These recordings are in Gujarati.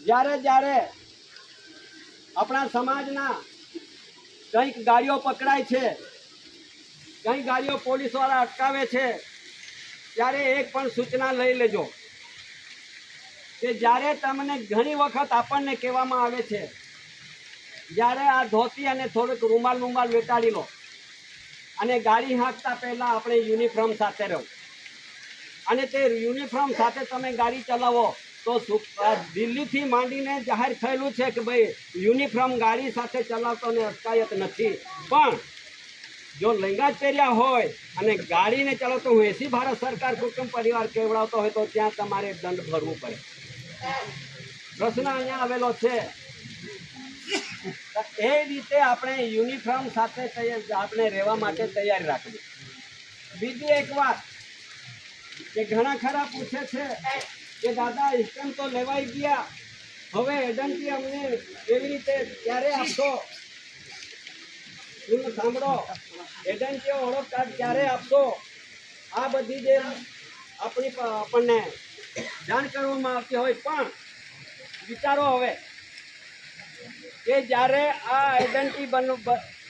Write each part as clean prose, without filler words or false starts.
જ્યારે જ્યારે આપણા સમાજના કંઈક ગાડીઓ પકડાય છે, કંઈ ગાડીઓ પોલીસવાળા અટકાવે છે, ત્યારે એક પણ સૂચના લઈ લેજો કે જ્યારે તમને ઘણી વખત આપણને કહેવામાં આવે છે જ્યારે આ ધોતી અને થોડુંક રૂમાલ વેટાડી લો અને ગાડી હાંકતા પહેલાં આપણે યુનિફોર્મ સાથે રહો અને તે યુનિફોર્મ સાથે તમે ગાડી ચલાવો તો દિલ્હીથી માંડીને જાહેર થયેલું છે કે ભાઈ યુનિફોર્મ ગાડી સાથે ચલાવતોને અટકાયત નથી, પણ જો લેંગા જ પહેર્યા હોય અને ગાડીને ચલાવતો હું એસી ભારત સરકાર કુટુંબ પરિવાર કેવડાવતો હોય તો ત્યાં તમારે દંડ ભરવું પડે. પ્રશ્ન અહીંયા આવેલો છે. એ રીતે આપણે યુનિફોર્મ સાથે આપણે રહેવા માટે તૈયારી રાખવી. બીજી એક વાત કે ઘણા ખરા પૂછે છે કે દાદા ઇસ્ટમ તો લેવાઈ ગયા, હવે એજન્સી અમને એવી રીતે ક્યારે આપશો? સાંભળો, એજન્સીઓ ઓળખ કાર્ડ ક્યારે આપશો? આ બધી જે આપણને જાણ કરવામાં આવતી હોય, પણ વિચારો હવે કે જ્યારે આ આઈડેન્ટિટી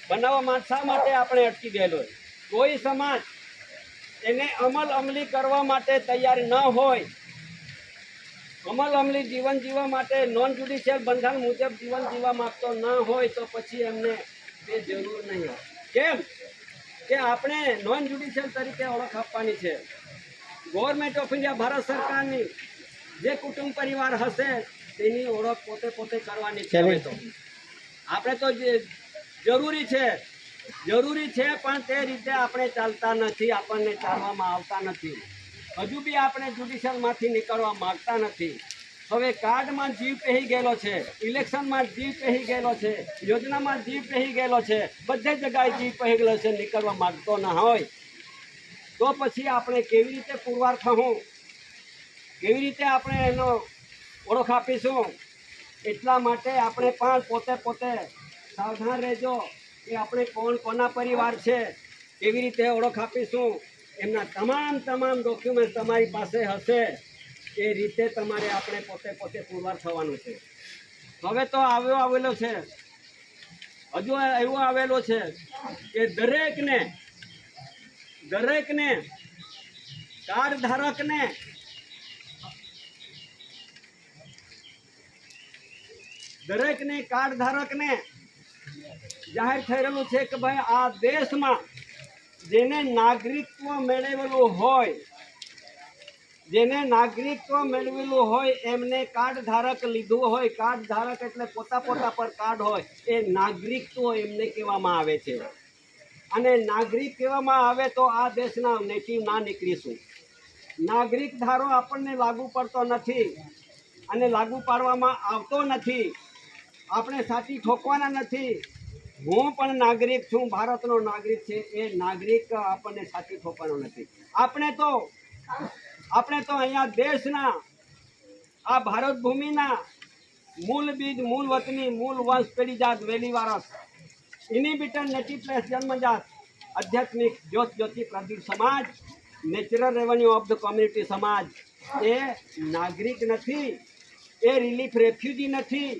બનાવવામાં શા માટે આપણે અટકી ગયેલો હોય? કોઈ સમાજ એને અમલી કરવા માટે તૈયાર ન હોય, અમલી જીવન જીવવા માટે નોન જ્યુડિશિયલ બંધારણ મુજબ જીવન જીવવા માંગતો ન હોય તો પછી એમને એ જરૂર નહીં હોય. કેમ કે આપણે નોન જ્યુડિશિયલ તરીકે ઓળખ આપવાની છે. ગવર્મેન્ટ ઓફ ઇન્ડિયા ભારત સરકારની જે કુટુંબ પરિવાર હશે તેની ઓળખ પોતે કરવાની છે. આપણે તો જે જરૂરી છે પણ તે રીતે આપણે ચાલતા નથી, આપણને ચાલવામાં આવતા નથી. હજુ બી આપણે જ્યુડિશિયલમાંથી નીકળવા માગતા નથી. હવે કાર્ડમાં જીવ પહેરી ગયેલો છે, ઇલેક્શનમાં જીવ પહેરી ગયેલો છે, યોજનામાં જીવ પહેરી ગયેલો છે, બધે જગ્યાએ જીવ પહેરી ગયેલો છે. નીકળવા માગતો ન હોય તો પછી આપણે કેવી રીતે પુરવાર થવું, કેવી રીતે આપણે એનો ઓળખ આપીશું? એટલા માટે આપણે પણ પોતે સાવધાન રહેજો કે આપણે કોના પરિવાર છે, કેવી રીતે ઓળખ આપીશું. એમના તમામ ડોક્યુમેન્ટ તમારી પાસે હશે, એ રીતે તમારે આપણે પોતે પુરવાર થવાનું છે. હવે તો આવેલો છે, હજુ એવું આવેલો છે કે દરેકને કાર્ડ ધારકને જાહેર થઈ રહેલું છે કે ભાઈ આ દેશમાં જેને નાગરિકત્વ મેળવેલું હોય એમને કાર્ડ ધારક લીધું હોય, કાર્ડ ધારક એટલે પોતા પર કાર્ડ હોય, એ નાગરિકત્વ એમને કહેવામાં આવે છે. અને નાગરિક કહેવામાં આવે તો આ દેશના નેટિવ ના નીકળીશું. નાગરિક ધારો આપણને લાગુ પડતો નથી અને લાગુ પાડવામાં આવતો નથી. આપણે સાચી ઠોકવાના નથી. હું પણ નાગરિક છું, ભારતનો નાગરિક છે, એ નાગરિક આપણને સાચી ઠોકવાનો નથી. આપણે તો અહીંયા દેશના આ ભારત ભૂમિના મૂળ બીજ, મૂળ વતની, મૂળ વંશ, પેઢી જાત, વેલી વારસ, ઇનહિબિટેડ નેટિવ પ્લેસ, જન્મજાત, આધ્યાત્મિક જ્યોતિ પ્રદીપ સમાજ, natural revenue of the community સમાજ એ નાગરિક નથી, એ રિલીફ રેફ્યુજી નથી,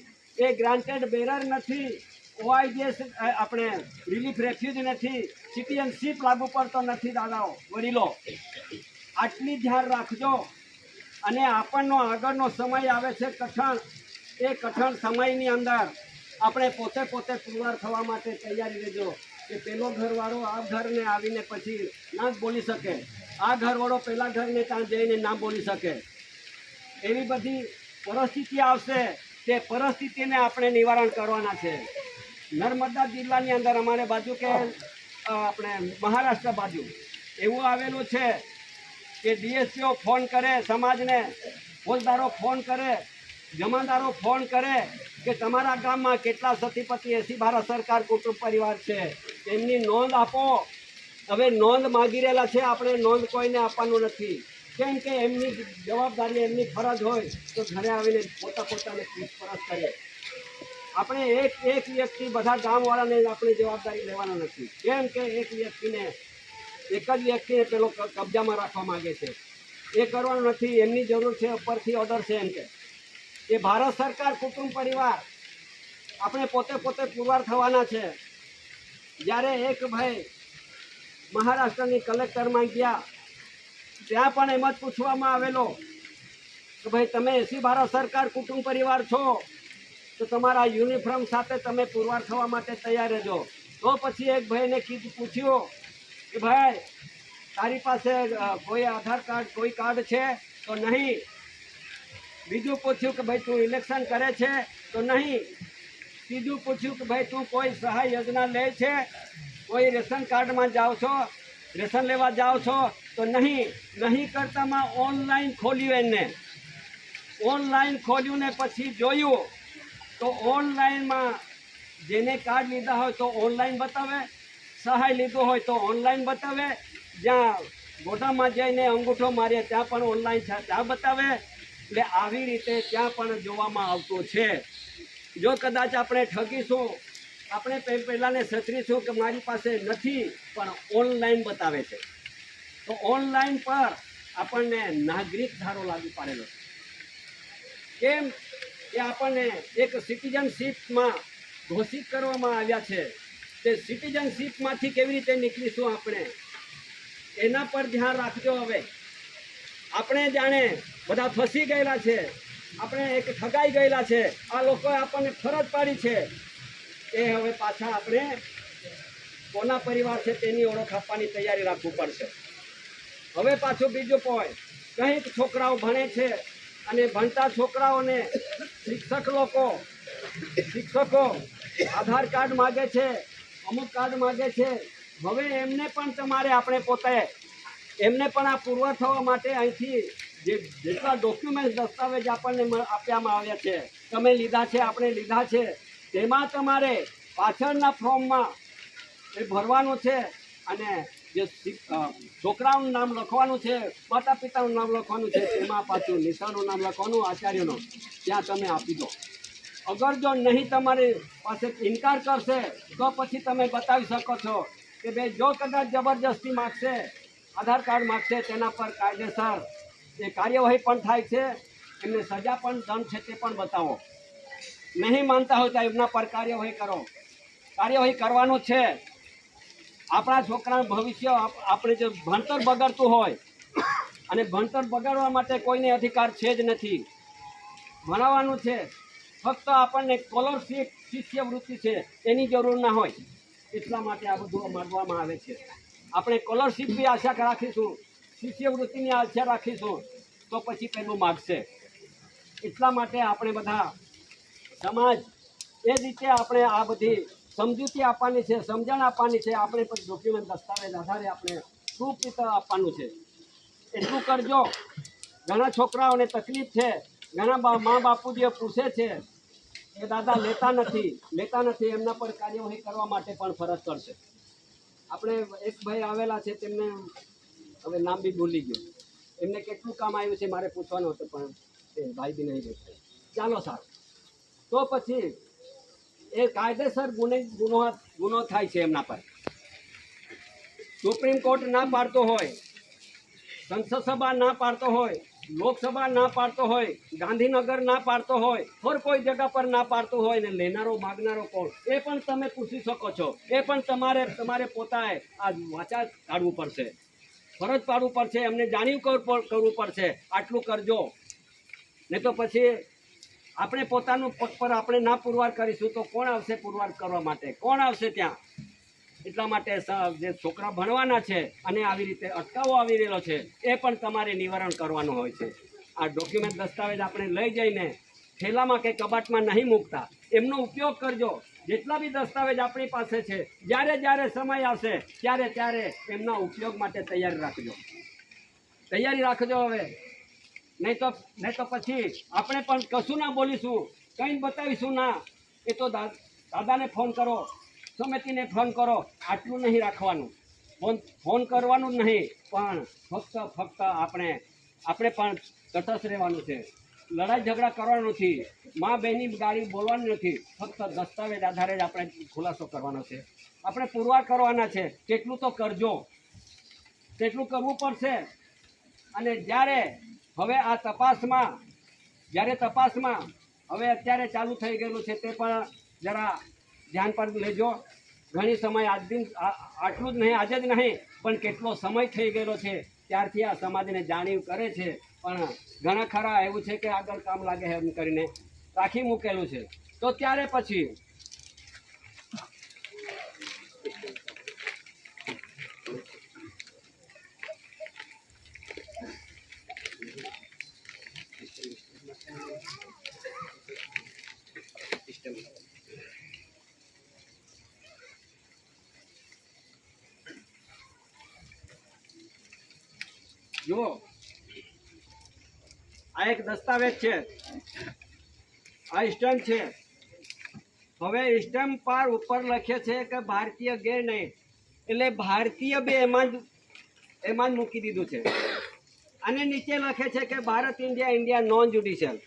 એ ગ્રાન્ટેડ બેરર નથી, ઓઆઈડીએસ આપણે રિલીફ રેફ્યુજી નથી, સિટીઝનશીપ લાગુ પડતો નથી. દાદાઓ, વડીલો, આટલી ધ્યાન રાખજો. અને આપણનો આગળનો સમય આવે છે કઠણ, એ કઠણ સમયની અંદર આપણે પોતે પુરવાર થવા માટે તૈયારી લેજો. કે પેલો ઘરવાળો આ ઘરને આવીને પછી ના જ બોલી શકે, આ ઘરવાળો પેલા ઘરને ત્યાં જઈને ના બોલી શકે. એવી બધી પરિસ્થિતિ આવશે, તે પરિસ્થિતિને આપણે નિવારણ કરવાના છે. નર્મદા જિલ્લાની અંદર અમારે બાજુ કે આપણે મહારાષ્ટ્ર બાજુ એવું આવેલું છે કે ડીએસસીઓ ફોન કરે સમાજને, ફોજદારો ફોન કરે, જમાદારો ફોન કરે કે તમારા ગામમાં કેટલા સતીપતિ એસી ભારત સરકાર કુટુંબ પરિવાર છે, એમની નોંધ આપો. હવે નોંધ માગી રહેલા છે, આપણે નોંધ કોઈને આપવાનું નથી. કેમ કે એમની જવાબદારી, એમની ફરજ હોય તો ઘરે આવીને પોતાને પૂછપરછ કરે. આપણે એક વ્યક્તિ બધા ગામવાળાને આપણે જવાબદારી લેવાના નથી. કેમ કે એક જ વ્યક્તિને પેલો કબજામાં રાખવા માગે છે, એ કરવાનું નથી. એમની જરૂર છે, ઉપરથી ઓર્ડર છે એમ કે એ ભારત સરકાર કુટુંબ પરિવાર આપણે પોતે પુરવાર થવાના છે. જ્યારે એક ભાઈ મહારાષ્ટ્રની કલેક્ટરમાં ગયા, ત્યાં પણ એમ જ પૂછવામાં આવેલો કે ભાઈ તમે એસી ભારત સરકાર કુટુંબ પરિવાર છો તો તમારા યુનિફોર્મ સાથે તમે પુરવાર થવા માટે તૈયાર રહેજો. તો પછી એક ભાઈને પૂછ્યું કે ભાઈ તારી પાસે કોઈ આધાર કાર્ડ કોઈ કાર્ડ છે તો નહીં. બીજું પૂછ્યું કે ભાઈ તું ઇલેક્શન કરે છે તો નહીં. ત્રીજું પૂછ્યું કે ભાઈ તું કોઈ સહાય યોજના લે છે, કોઈ રેશન કાર્ડમાં જાઓ છો, રેશન લેવા જાઓ છો તો નહીં. નહીં કરતામાં ઓનલાઈન ખોલ્યું એને, ઓનલાઈન ખોલ્યું ને પછી જોયું તો ઓનલાઈનમાં જેને કાર્ડ લીધા હોય તો ઓનલાઈન બતાવે, સહાય લીધો હોય તો ઓનલાઈન બતાવે, જ્યાં ગોડામાં જઈને અંગૂઠો મારીએ ત્યાં પણ ઓનલાઈન ત્યાં બતાવે. એટલે આવી રીતે ત્યાં પણ જોવામાં આવતું છે. જો કદાચ આપણે ઠગીશું, આપણે પહેલાંને સતરીશું કે મારી પાસે નથી પણ ઓનલાઈન બતાવે છે, તો ઓનલાઈન પર આપણને નાગરિક ધારો લાગુ પાડેલો છે. કેમ કે આપણને એક સિટીઝનશીપમાં ઘોષિત કરવામાં આવ્યા છે. તે સિટીઝનશીપમાંથી કેવી રીતે નીકળીશું આપણે, એના પર ધ્યાન રાખજો. હવે આપણે જાણે બધા ફસી ગયેલા છે, આપણે એક ઠગાઈ ગયેલા છે, આ લોકોએ આપણને ફરજ પાડી છે, એ હવે પાછા આપણે કોના પરિવાર છે તેની ઓળખ આપવાની તૈયારી રાખવું પડશે. હવે પાછું બીજું પોઈન્ટ, કંઈક છોકરાઓ ભણે છે અને ભણતા છોકરાઓને શિક્ષકો આધાર કાર્ડ માગે છે, અમુક કાર્ડ માગે છે. હવે એમને પણ તમારે આપણે પોતે એમને પણ આ પુરવાર થવા માટે અહીંથી જેટલા ડોક્યુમેન્ટ દસ્તાવેજ આપણને આપવામાં આવ્યા છે, તમે લીધા છે, આપણે લીધા છે, તેમાં તમારે પાછળના ફોર્મમાં એ ભરવાનું છે અને જે છોકરાઓનું નામ લખવાનું છે, માતા પિતાનું નામ લખવાનું છે, તેમાં પાછું નિશાળનું નામ લખવાનું, આચાર્યનું, ત્યાં તમે આપી દો. અગર જો નહીં તમારી પાસે ઇનકાર કરશે તો પછી તમે બતાવી શકો છો કે ભાઈ જો કદાચ જબરજસ્તી માગશે, આધાર કાર્ડ માગશે, તેના પર કાયદેસર એ કાર્યવાહી પણ થાય છે, એમને સજા પણ દંડ છે તે પણ બતાવો. નહીં માનતા હોય તો એમના પર કાર્યવાહી કરો. કાર્યવાહી કરવાનું છે. આપણા છોકરાનું ભવિષ્ય, આપણે જો ભણતર બગડતું હોય, અને ભણતર બગાડવા માટે કોઈને અધિકાર છે જ નથી, ભણાવવાનું છે. ફક્ત આપણને સ્કોલરશીપ શિષ્યવૃત્તિ છે એની જરૂર ના હોય, એટલા માટે આ બધું માનવામાં આવે છે. આપણે સ્કોલરશીપની આશા રાખીશું, શિષ્યવૃત્તિની આશા રાખીશું તો પછી પેલું માગશે. એટલા માટે આપણે બધા સમાજ એ રીતે આપણે આ બધી સમજૂતી આપવાની છે, સમજણ આપવાની છે. આપણે પણ ડોક્યુમેન્ટ દસ્તાવેજ આધારે આપણે પ્રૂફ રીતે આપવાનું છે. એટલું કરજો. ઘણા છોકરાઓને તકલીફ છે, ઘણા મા બાપુજીઓ પૂછે છે કે દાદા લેતા નથી, એમના પર કાર્યવાહી કરવા માટે પણ ફરજ કરશે. આપણે એક ભાઈ આવેલા છે, તેમને હવે નામ બી ભૂલી ગયો, એમને કેટલું કામ આવ્યું છે મારે પૂછવાનું હતું પણ એ ભાઈ બી નહીં દેખે. ચાલો સાહેબ, તો પછી એ કાયદેસર ગુનો થાય છે એમના પર. સુપ્રીમ કોર્ટ ના પાડતો હોય, સંસદ સભા ના પાડતો હોય, લોકસભા ના પાડતો હોય, ગાંધીનગર ના પાડતો હોય, और કોઈ જગ્યા પર ના પાડતો હોય ને લેનારો માગનારો કોણ, એ પણ તમે પૂછી શકો છો. એ પણ તમારે પોતાએ આ વાચા કાઢવું પડશે, ફરજ પાડવું પડશે, એમને જાણ્યું કરવું પડશે. આટલું કરજો, નહીં તો પછી આપણે પોતાનું પગ પર આપણે ના પુરવાર કરીશું તો કોણ આવશે પુરવાર કરવા માટે, કોણ આવશે ત્યાં? એટલા માટે જે છોકરા ભણવાના છે અને આવી રીતે અટકાવો આવી રહેલો છે, એ પણ તમારે નિવારણ કરવાનું હોય છે. આ ડોક્યુમેન્ટ દસ્તાવેજ આપણે લઈ જઈને થેલામાં કે કબાટમાં નહીં મૂકતા, એમનો ઉપયોગ કરજો. જેટલા બી દસ્તાવેજ આપણી પાસે છે, જ્યારે સમય આવશે ત્યારે એમના ઉપયોગ માટે તૈયારી રાખજો. હવે નહીં તો પછી આપણે પણ કશું ના બોલીશું, કંઈ બતાવીશું ના. એ તો દાદાને ફોન કરો, સમિતિને ફોન કરો, આટલું નહીં રાખવાનું. ફોન કરવાનું જ નહીં, પણ ફક્ત આપણે પણ તટસ્થ રહેવાનું છે. લડાઈ ઝઘડા કરવાનો નથી, મા બહેનની ગાડી બોલવાની નથી. ફક્ત દસ્તાવેજ આધારે જ આપણે ખુલાસો કરવાનો છે, આપણે પુરવાર કરવાના છે. તેટલું તો કરજો, તેટલું કરવું પડશે. અને જ્યારે હવે આ તપાસમાં જ્યારે તપાસમાં હવે અત્યારે ચાલુ થઈ ગયેલું છે તે પણ જરા ધ્યાન પર લેજો. ઘણી સમય આટલું જ નહીં, આજે જ નહીં, પણ કેટલો સમય થઈ ગયેલો છે ત્યારથી આ સમાજને જાણીવ કરે છે, પણ ઘણા ખરા એવું છે કે આગળ કામ લાગે એમ કરીને રાખી મૂકેલું છે. તો ત્યારે પછી જુઓ, આ એક દસ્તાવેજ છે, આ સ્ટેમ્પ છે. હવે સ્ટેમ્પ પર ઉપર લખે છે કે ભારતીય ગેર નહીં, એટલે ભારતીય બે એમાં જ મૂકી દીધું છે. અને નીચે લખે છે કે ભારત ઇન્ડિયા નોન જ્યુડિશિયલ.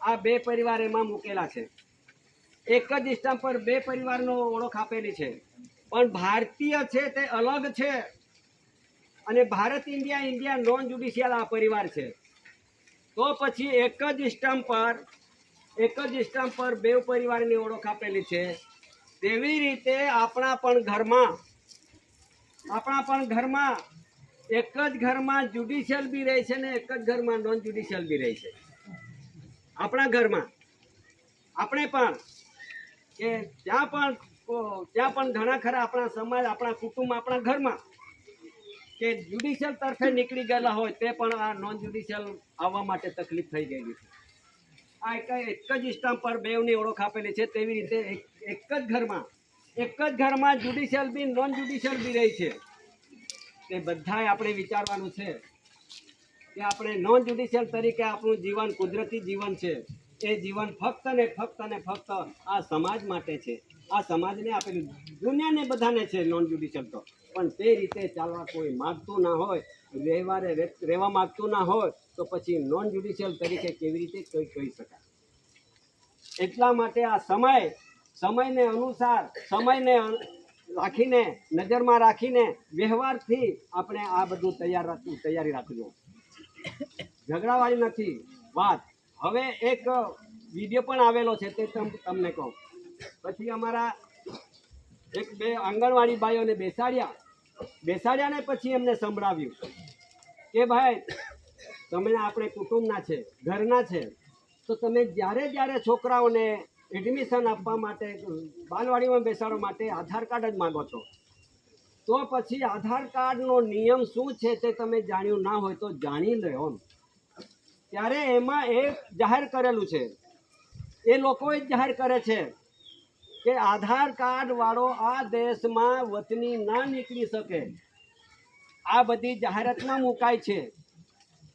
આ બે પરિવાર એમાં મૂકેલા છે. એક જ સ્ટેમ્પ પર બે પરિવારનો ઓળખ આપેલી છે, પણ ભારતીય છે તે અલગ છે અને ભારત ઇન્ડિયા નોન જ્યુડિશિયલ આ પરિવાર છે. તો પછી એક જ સ્ટેમ્પ પર બે પરિવારની ઓળખ આપેલી છે. તેવી રીતે આપણા પણ ઘરમાં એક જ ઘરમાં જ્યુડિશિયલ બી રહે છે ને એક જ ઘરમાં નોન જ્યુડિશિયલ બી રહે છે. આપણા ઘરમાં આપણે પણ કે ત્યાં પણ ઘણા ખરા આપણા સમાજ, આપણા કુટુંબ, આપણા ઘરમાં કે જ્યુડિશિયલ તરફે નીકળી ગયેલા હોય તે પણ આ નોન જ્યુડિશિયલ આવવા માટે તકલીફ થઈ ગયેલી છે. આ એક જ સ્ટેમ્પ પર બેવની ઓળખ આપેલી છે. તેવી રીતે એક જ ઘરમાં જ્યુડિશિયલ બી નોન જ્યુડિશિયલ બી રહી છે. તે બધાએ આપણે વિચારવાનું છે કે આપણે નોન જ્યુડિશિયલ તરીકે આપણું જીવન, કુદરતી જીવન છે, એ જીવન ફક્ત ને ફક્ત આ સમાજ માટે છે. આ સમાજને આપેલું, દુનિયાને બધાને છે નોન જ્યુડિશિયલ તો, પણ તે રીતે ચાલવા કોઈ માગતું ના હોય, રહેવા માગતું ના હોય, તો પછી નોન જ્યુડિશિયલ તરીકે કેવી રીતે કહી શકાય? એટલા માટે આ સમયને અનુસાર, સમયને રાખીને, નજરમાં રાખીને, વ્યવહારથી આપણે આ બધું તૈયારી રાખજો. ઝઘડાવાળી નથી વાત. હવે એક વિડીયો પણ આવેલો છે તે તમને કહું. પછી અમારા બે આંગણવાડી ભાઈઓને બેસાડ્યા ને પછી એમને સંભળાવ્યું કે ભાઈ, તમે આપણે કુટુંબના છે, ઘરના છે, તો તમે જ્યારે છોકરાઓને એડમિશન આપવા માટે, બાલવાડીમાં બેસાડવા માટે આધાર કાર્ડ જ માગો છો, તો પછી આધાર કાર્ડનો નિયમ શું છે તે તમે જાણ્યું ના હોય તો જાણી લો. ત્યારે એમાં એ જાહેર કરેલું છે, એ લોકો જ જાહેર કરે છે કે આધાર કાર્ડ વાળો આ દેશમાં વતની ના નીકળી શકે. આ બધી જાહેરાતમાં મુકાય છે.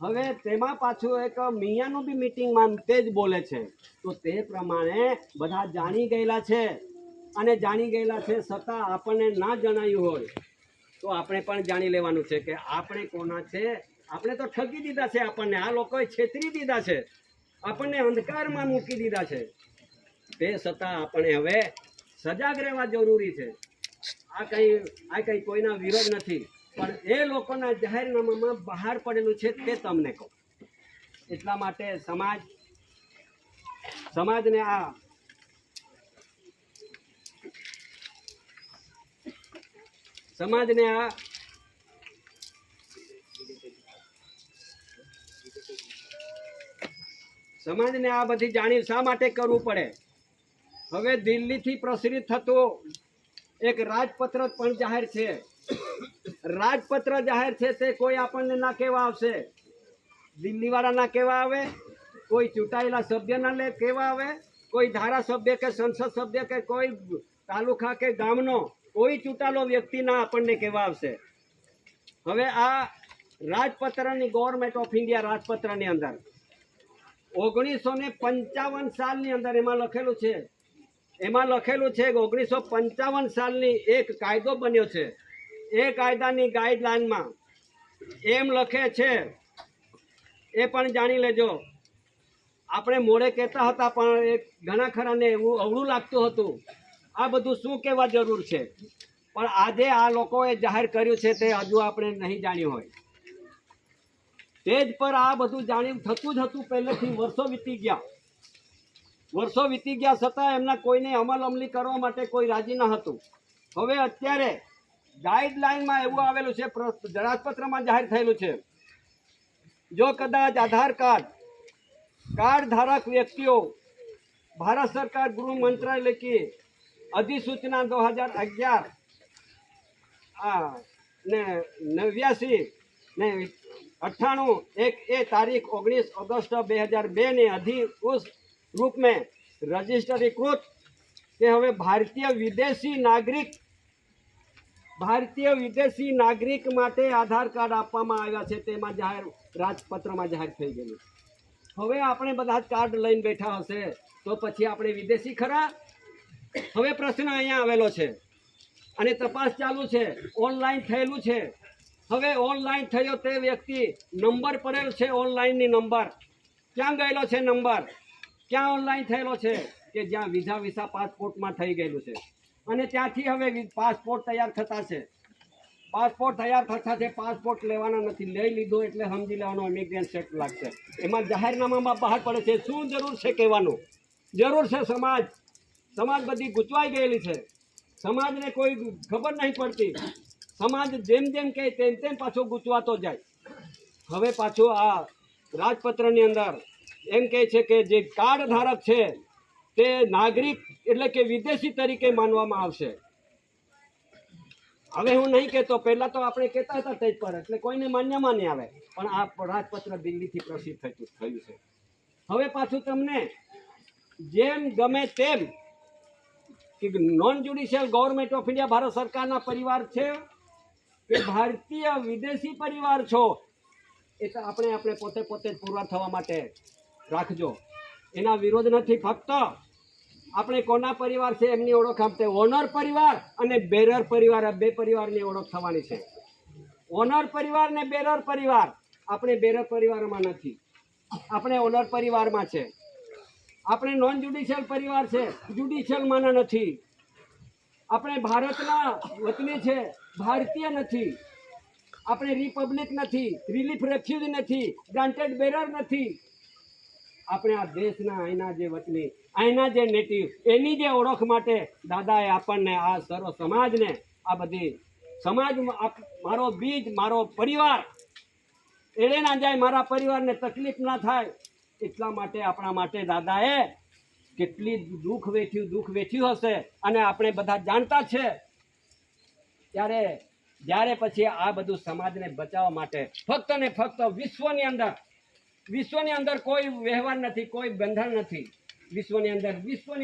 હવે તેમાં પાછું એક મિયાનું બી મિટિંગમાં તે જ બોલે છે. તો તે પ્રમાણે બધા જાણી ગયેલા છે, અને જાણી ગયેલા છે છતાં આપણને ના જણાયું હોય તો આપણે પણ જાણી લેવાનું છે કે આપણે કોના છે. આપણે તો ઠગી દીધા છે, આપણને આ લોકોએ છેતરી દીધા છે, આપણને અંધકારમાં મૂકી દીધા છે. તે છતાં આપણે હવે સજાગ રહેવા જરૂરી છે. આ કંઈ કોઈના વિરોધ નથી, પણ એ લોકોના જાહેરનામામાં બહાર પડેલું છે તે તમને કહું. એટલા માટે સમાજને આ બધી જાણી શા માટે કરવું પડે? હવે દિલ્હીથી પ્રસારિત થતું એક રાજપત્ર પણ જાહેર છે. રાજપત્ર જાહેર છે તે કોઈ આપણને ના કહેવા આવશે, દિલ્હીવાળા ના કહેવા આવે, કોઈ ચૂંટાયેલા સભ્ય ના કહેવા આવે, કોઈ ધારાસભ્ય કે સંસદ સભ્ય કે કોઈ તાલુકા કે ગામનો કોઈ ચૂંટાયેલો વ્યક્તિ ના આપણને કહેવા આવશે. હવે આ રાજપત્રની, ગવર્મેન્ટ ઓફ ઇન્ડિયા રાજપત્રની અંદર 1955 સાલની અંદર એમાં લખેલું છે કે 1955 સાલની એક કાયદો બન્યો છે. એ કાયદાની ગાઈડલાઈનમાં એમ લખે છે, એ પણ જાણી લેજો. આપણે મોડે કહેતા હતા પણ એ ઘણા ખરાને એવું અવળું લાગતું હતું. આ બધું શું કહેવા જરૂર છે, પણ આજે આ લોકોએ જાહેર કર્યું છે તે હજુ આપણે નહીં જાણ્યું હોય. સ્ટેજ પર આ બધું જાણ્યું થતું જ હતું પહેલેથી. વર્ષો વીતી ગયા છતાં એમના કોઈને અમલી કરવા માટે કોઈ રાજી ન હતું. હવે અત્યારે ગાઈડલાઈનમાં એવું આવેલું છે, જાહેરાતપત્રમાં જાહેર થયેલું છે, જો કદાચ આધાર કાર્ડ ધારક વ્યક્તિઓ भारत सरकार गृह मंत्रालय की अधिसूचना 2011 ने 89 ने 98 तारीख 19 अगस्त 2002 ने उस रूप में रजिस्टरीकृत के हवे भारतीय विदेशी नागरिक माटे आधार कार्ड आपवामां आव्या छे। तेमां जाहेर राजपत्रमां जाहेर थई गयुं। हवे आपणे बधा ज कार्ड लईने बैठा हशे तो पछी आपणे विदेशी खरा? हवे प्रश्न अहींया आवेलो छे अने तपास चालू छे, ऑनलाइन थयेलुं छे। हवे ऑनलाइन थयो ते व्यक्ति नंबर पड़ेल छे, ऑनलाइननी नंबर क्यां गयेलो छे? नंबर क्यां ऑनलाइन थयेलो छे के ज्यां विसा पासपोर्टमां थई गयेलुं छे अने त्यांथी हवे पासपोर्ट तैयार थता छे। पासपोर्ट तैयार थता छे, पासपोर्ट लेवाना नथी, लई लीधो एटले समजी लेवानो इमिग्रेशन सेट लागशे। एमां जाहेरनामामां बहार पड़े छे। शुं जरूर छे कहेवानुं? जरूर है समाज बधी गूंचवाई गयेली है। समाज ने कोई खबर नहीं पड़ती। समाज जेम जेम कहे तेम तेम पाछो गूंचवातो जाए। हवे पाछो आ राजपत्रनी अंदर एम कहे छे के जे कार्ड धारक छे ते नागरिक एटले के विदेशी तरीके मानवामां आवशे। हवे हूँ नहीं कहतो, पहला तो आपणे कहेता हता स्टेज पर एटले कोईने मान्यमां नहीं आवे, पण आ राजपत्र दिल्हीथी प्रसिद्ध थयुं छे। हवे पाछुं तमने जेम गमे तेम कि non judicial government of India Bharat सरकार ना परिवार छे कि भारतीय विदेशी परिवार छो ए तो अपने अपने पोते पोते पूरा थवा माटे राखजो। एना विरोध नहीं, फक्त अपने कोना परिवार छे एमनी ओळख आपते ओनर परिवार अने बेरर परिवार, बे परिवारनी ओळख थवानी छे। ओनर परिवार ने बेरर परिवार, अपने बेरर परिवारमां नथी, अपने ओनर परिवारमां छे। अपने नॉन ज्युडिशियल परिवार है, ज्युडिशियल माना नहीं। अपने भारतना वतनी है, भारतीय नहीं। अपने रिपब्लिक नहीं, रिलीफ रेफ्यूजी नहीं, ग्रांटेड बेरर नहीं। अपने आ देशना अहींना जे वतनी, अहींना जे नेटिव, एनी जे ओळख माटे दादाए आपणने आ सर्व समाजने आ बधी समाज मारो बीज, मारो परिवार एड़े ना जाए, मारा परिवारने तकलीफ ना थाय એટલા માટે આપણા માટે દાદાએ કેટલી દુઃખ વેઠ્યું હશે અને આપણે બધા જાણતા છે। ત્યારે જ્યારે પછી આ બધું સમાજને બચાવવા માટે ફક્ત ને ફક્ત વિશ્વની અંદર કોઈ વ્યવહાર નથી, કોઈ બંધન નથી। વિશ્વની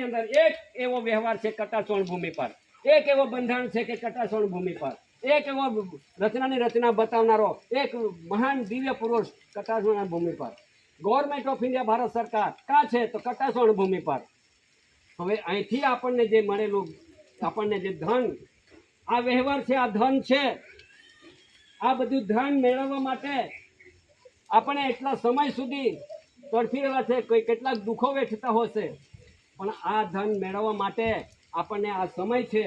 અંદર એક એવો વ્યવહાર છે કટાસોણ ભૂમિ પર, એક એવો બંધારણ છે કે કટાસોણ ભૂમિ પર, એક એવો રચના બતાવનારો એક મહાન દિવ્ય પુરુષ કટાસોણ ભૂમિ પર। गवर्नमेंट ऑफ इंडिया भारत सरकार का है तो कटासोण भूमि पर। हवे अहींथी आपणने जे मळेलुं, आपणने जे धन आ व्यवहार है, आ धन है, आ बधुं धन मेळववा माटे आपणे एटला समय सुधी तड़फी रहेला छे, कोई केटलाक दुखो वेठता होशे, पण आ धन मेळववा माटे आपणने आ समय है,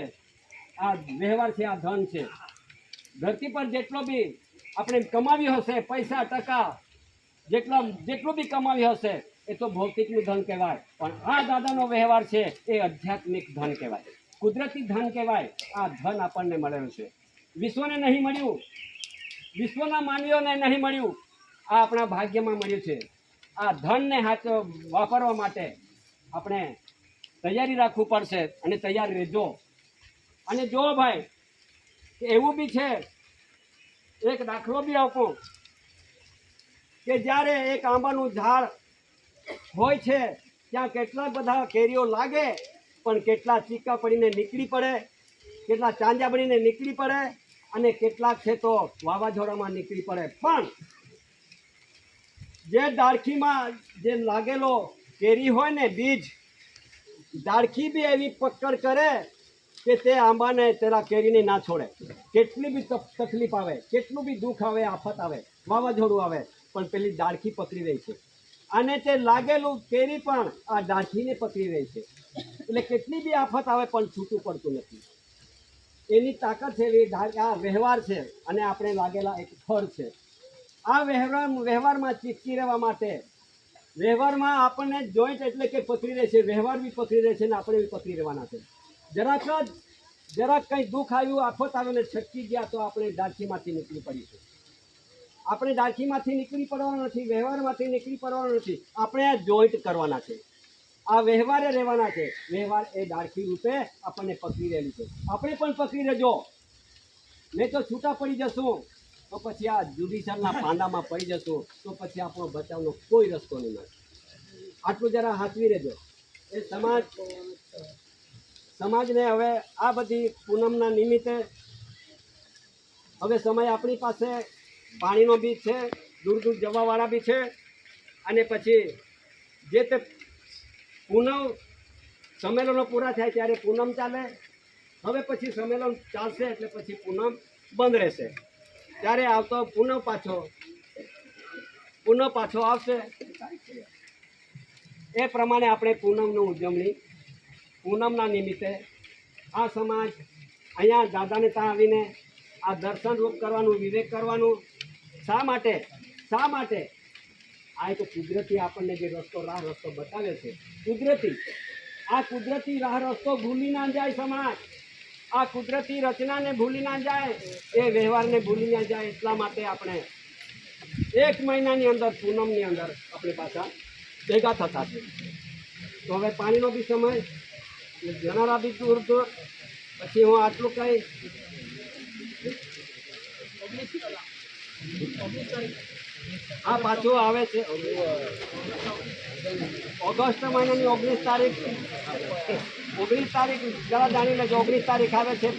आ व्यवहार है, आ धन है। धरती पर जेटलो बी आपणे कमाव्यो हशे पैसा टका, जेटલું બી કમાવ્યું હશે એ તો ભૌતિકનું ધન કહેવાય, પણ આ દાદાનો વ્યવહાર છે એ આધ્યાત્મિક ધન કહેવાય, કુદરતી ધન કહેવાય। આ ધન આપણને મળેલું છે, વિશ્વને નહીં મળ્યું, વિશ્વના માનવીઓને નહીં મળ્યું, આ આપણા ભાગ્યમાં મળ્યું છે। આ ધનને હાથ વાપરવા માટે આપણે તૈયારી રાખવું પડશે અને તૈયાર રહેજો। અને જો ભાઈ એવું બી છે, એક દાખલો બી આપું કે જ્યારે એક આંબાનું ઝાડ હોય છે ત્યાં કેટલા બધા કેરીઓ લાગે, પણ કેટલા ચીકા પડીને નીકળી પડે, કેટલા ચાંજા પડીને નીકળી પડે અને કેટલાક છે તો વાવાઝોડામાં નીકળી પડે। પણ જે ડાળખીમાં જે લાગેલો કેરી હોય ને બીજ, ડાળખી બી એવી પકડ કરે કે તે આંબાને તેના કેરીને ના છોડે। કેટલી બી તકલીફ આવે, કેટલું બી દુઃખ આવે, આફત આવે, વાવાઝોડું આવે, પણ પેલી ડાળખી પકડી રહી છે અને તે લાગેલું કેરી પણ આ ડાળખીને પકડી રહી છે। એટલે કેટલી બી આફત આવે પણ છૂટું પડતું નથી। એની તાકાત છે, એ આ વ્યવહાર છે અને આપણે લાગેલા એક ફળ છે। આ વ્યવહારમાં ચીપકી રહેવા માટે વ્યવહારમાં આપણને જોઈન્ટ એટલે કે પકડી રહે છે, વ્યવહાર બી પકડી રહે છે ને આપણે બી પકડી રહેવાના છે. જરાક કંઈ દુઃખ આવ્યું, આફત આવ્યો ને છટકી ગયા તો આપણે ડાળખીમાંથી નીકળી પડીશું. આપણે ડાળખીમાંથી નીકળી પડવાનું નથી, વ્યવહારમાંથી નીકળી પડવાનું નથી, આપણે આ જોઈન્ટ કરવાના છે, આ વ્યવહારે રહેવાના છે. વ્યવહાર એ ડાળખી રૂપે આપણને પકડી રહેલી છે. આપણે પણ પકડી રહેજો, નહીં તો છૂટા પડી જશું તો પછી આ જુડિશિયલના પાંડામાં પડી જશું તો પછી આપણો બચાવનો કોઈ રસ્તો નહીં મળે. આટલું જરા હાચવી રહેજો. એ સમાજને હવે આ બધી પૂનમના નિમિત્તે હવે સમય આપણી પાસે પાણીનો બી છે, દૂર દૂર જવાવાળા બી છે, અને પછી જે તે પૂનમ સંમેલનો પૂરા થાય ત્યારે પૂનમ ચાલે. હવે પછી સંમેલન ચાલશે એટલે પછી પૂનમ બંધ રહેશે. ત્યારે આવતો પૂનમ પાછો આવશે. એ પ્રમાણે આપણે પૂનમનું ઉજવણી પૂનમના નિમિત્તે આ સમાજ અહીંયા દાદાને ત્યાં આવીને આ દર્શન રૂપ કરવાનું, વિવેક કરવાનું. શા માટે આ એક કુદરતી આપણને જે રાહ રસ્તો બતાવે છે, કુદરતી રાહ રસ્તો ભૂલી ના જાય સમાજ. આ કુદરતી રચનાને ભૂલી ના જાય, એ વ્યવહારને ભૂલી ના જાય. એટલા માટે આપણે 1 મહિનાની અંદર પૂનમની અંદર આપણે પાછા ભેગા થતા છે. તો હવે પાણીનો બી સમય, જનારા બી દૂર પછી હું આટલું કહીશ. આ પાછું આવે છે ઓગસ્ટ મહિનાની 19 તારીખ. જરા જાણી લેજો, 19 તારીખ આવે છે.